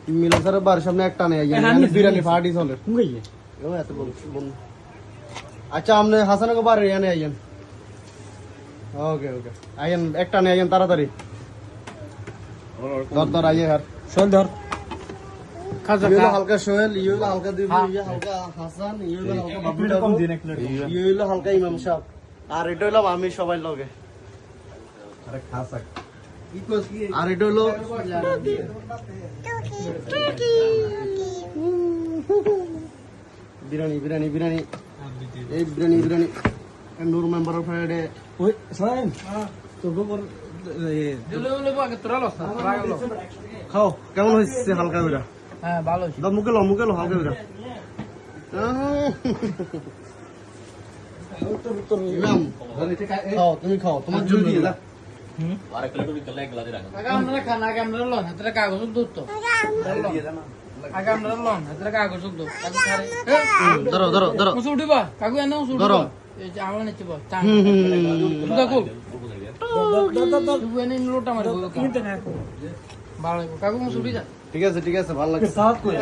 মিলন স্যারের বাড়ির সামনে একটা নেই বিরিয়ানি পার্টি চলে আচ্ছা আপনি হাসানকে বাড়ি এনে আইয়েন ওকে ওকে আইয়েন একটা নেই আইয়েন তাড়াতাড়ি ধর ধর আইয়ে হার শোন ধর ইয়ে হালকা সোহেল ইয়ে হালকা দিব ইয়ে হালকা হাসান ইয়ে হালকা বাবু কম দিন এক প্লেট ইয়ে হলো হালকা ইমাম সাহেব আর এটা হলো আমি সবাই লগে আরে খাসা আর এটা হলো বিরিয়ানি বিরিয়ানি বিরিয়ানি এই বিরিয়ানি বিরিয়ানি নূর মেম্বারের ফ্রাইডে ওই সাইন তোর বর খাও কেমন হয়েছে হালকা করে হ্যাঁ ভালো হয়েছে। দাও মুখে লো হালকা করে ইমাম খাও তুমি খাও তোমার জল দিয়ে দাও আগে আপনারা খান আগে আপনারা লন হাতের কাগজ দুধ তো আগে আপনারা লন হাতের কাগজ দুধ কাগজ খারে ধরো ধরো ধরো মুসু উঠিবা কাগু এনে মুসু ধরো। উঠিবা এই যে আমলা নিচে বল চাং দুধ কাগু দুধ এনে লোটা মারবো ভালো কাগু মুসু উঠি যা ঠিক আছে ভালো লাগছে সাথ করে